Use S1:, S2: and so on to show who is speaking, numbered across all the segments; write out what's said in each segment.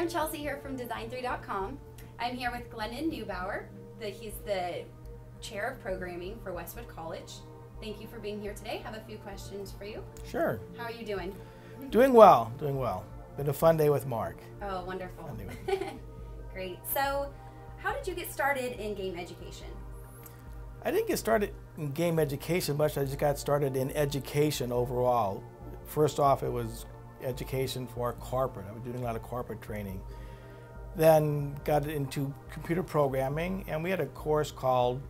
S1: I'm Chelsea here from design3.com. I'm here with Glennon Neubauer. He's the Chair of Programming for Westwood College. Thank you for being here today. I have a few questions for you.
S2: Sure.
S1: How are you doing?
S2: Doing well, doing well. Been a fun day with Marc.
S1: Oh, wonderful. Great. So, how did you get started in game education?
S2: I didn't get started in game education much. I just got started in education overall. First off, it was education for corporate. I was doing a lot of corporate training. Then got into computer programming, and we had a course called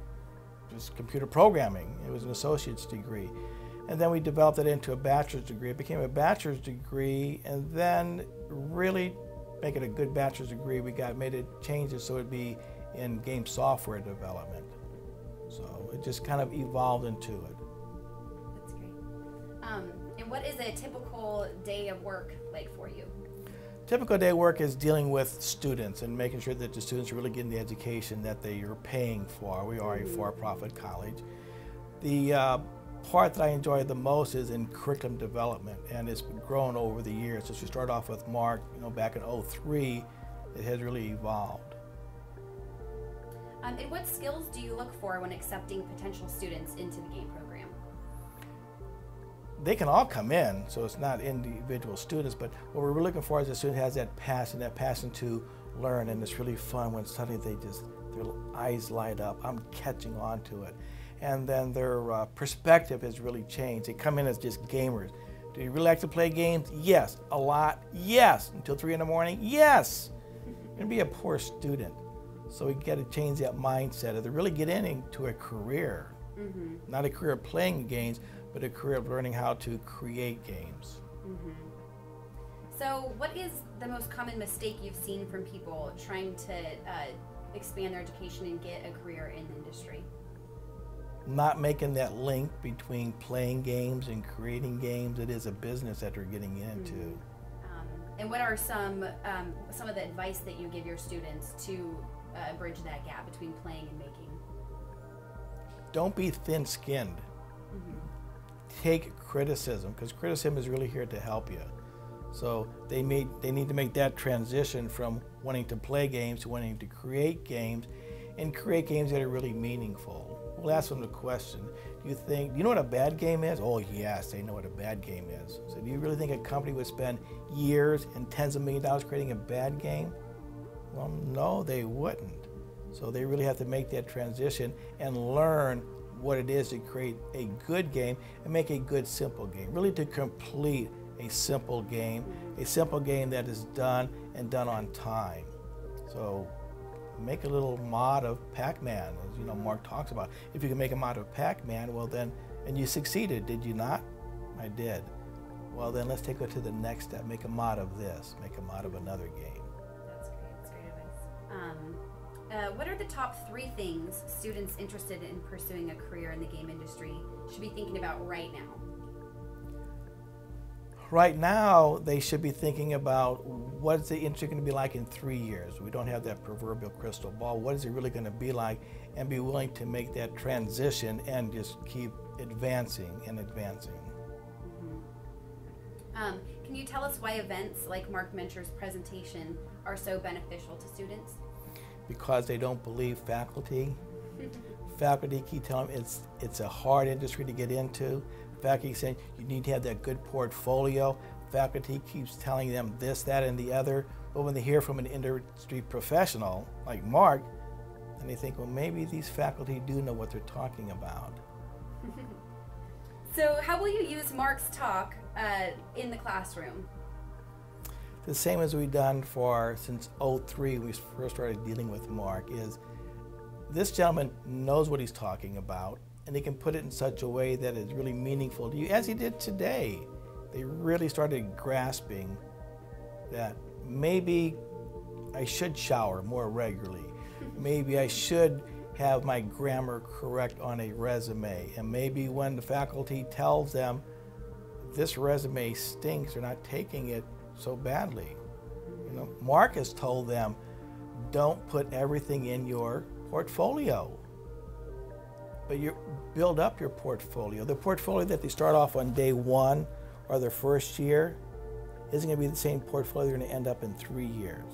S2: just computer programming. It was an associate's degree. And then we developed it into a bachelor's degree. It became a bachelor's degree, and then really make it a good bachelor's degree, made it changes so it'd be in game software development. So it just kind of evolved into it.
S1: That's great. And what is a typical day of work like for you?
S2: Typical day of work is dealing with students and making sure that the students are really getting the education that they are paying for. We are a for-profit college. The part that I enjoy the most is in curriculum development, and it's been grown over the years. Since we started off with Marc, back in '03, it has really evolved.
S1: And what skills do you look for when accepting potential students into the game program?
S2: They can all come in, so it's not individual students, but what we're really looking for is a student who has that passion to learn, and it's really fun when suddenly their eyes light up. I'm catching on to it. And then their perspective has really changed. They come in as just gamers. Do you really like to play games? Yes. A lot? Yes. Until 3 in the morning? Yes. You're going to be a poor student. So we got to change that mindset of to really get into a career. Not a career of playing games, but a career of learning how to create games.
S1: So what is the most common mistake you've seen from people trying to expand their education and get a career in the industry?
S2: Not making that link between playing games and creating games. It is a business that they're getting into.
S1: And what are some of the advice that you give your students to bridge that gap between playing and making?
S2: Don't be thin-skinned. Take criticism, because criticism is really here to help you. So they need to make that transition from wanting to play games to wanting to create games, and create games that are really meaningful. We'll ask them the question, do you know what a bad game is? Oh yes, they know what a bad game is. So do you really think a company would spend years and tens of millions of dollars creating a bad game? Well, no, they wouldn't. So they really have to make that transition and learn what it is to create a good game and make a good, simple game. Really to complete a simple game that is done and done on time. So make a little mod of Pac-Man, as Marc talks about. If you can make a mod of Pac-Man, well then, and you succeeded, did you not? I did. Well then, let's take it to the next step. Make a mod of this. Make a mod of another game.
S1: That's great. That's great advice. What are the top 3 things students interested in pursuing a career in the game industry should be thinking about right now?
S2: Right now, they should be thinking about what's the industry going to be like in 3 years. We don't have that proverbial crystal ball. What is it really going to be like? And be willing to make that transition and just keep advancing and advancing.
S1: Can you tell us why events like Marc Mencher's presentation are so beneficial to students?
S2: Because they don't believe faculty. Faculty keep telling them it's a hard industry to get into. Faculty saying you need to have that good portfolio. Faculty keeps telling them this, that, and the other. But when they hear from an industry professional like Marc, then they think, well, maybe these faculty do know what they're talking about.
S1: So how will you use Marc's talk in the classroom?
S2: The same as we've done since '03, we first started dealing with Marc, is this gentleman knows what he's talking about, and he can put it in such a way that is really meaningful to you, as he did today. They really started grasping that maybe I should shower more regularly. Maybe I should have my grammar correct on a resume. And maybe when the faculty tells them this resume stinks, they're not taking it so badly. Marc has told them, don't put everything in your portfolio. But you build up your portfolio. The portfolio that they start off on day 1 or their first year isn't going to be the same portfolio they're going to end up in 3 years.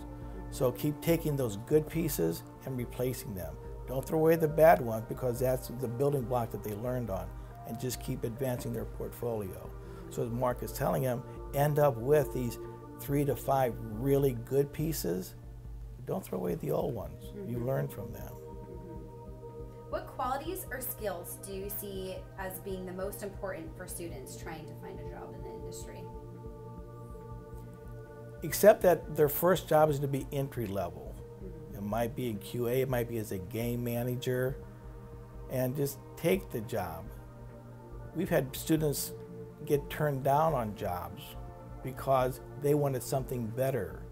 S2: So keep taking those good pieces and replacing them. Don't throw away the bad ones, because that's the building block that they learned on, and just keep advancing their portfolio. So as Marc is telling them, end up with these 3 to 5 really good pieces. Don't throw away the old ones. You learn from them.
S1: What qualities or skills do you see as being the most important for students trying to find a job in the industry?
S2: Except that their first job is to be entry level. It might be in QA, it might be as a game manager, and just take the job. We've had students get turned down on jobs because they wanted something better.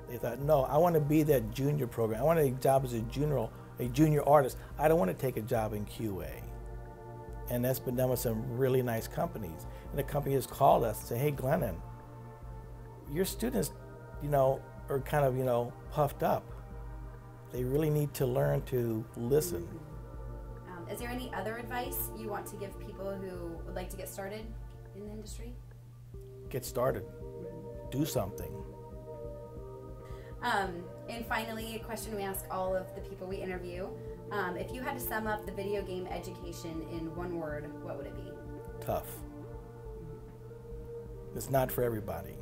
S2: They thought, no, I want to be that junior program. I want a job as a junior artist. I don't want to take a job in QA. And that's been done with some really nice companies. And the company has called us and said, hey, Glennon, your students, are kind of, puffed up. They really need to learn to listen.
S1: Is there any other advice you want to give people who would like to get started in the industry?
S2: Get started. Do something.
S1: And finally, a question we ask all of the people we interview. If you had to sum up the video game education in one word, what would it be?
S2: Tough. It's not for everybody.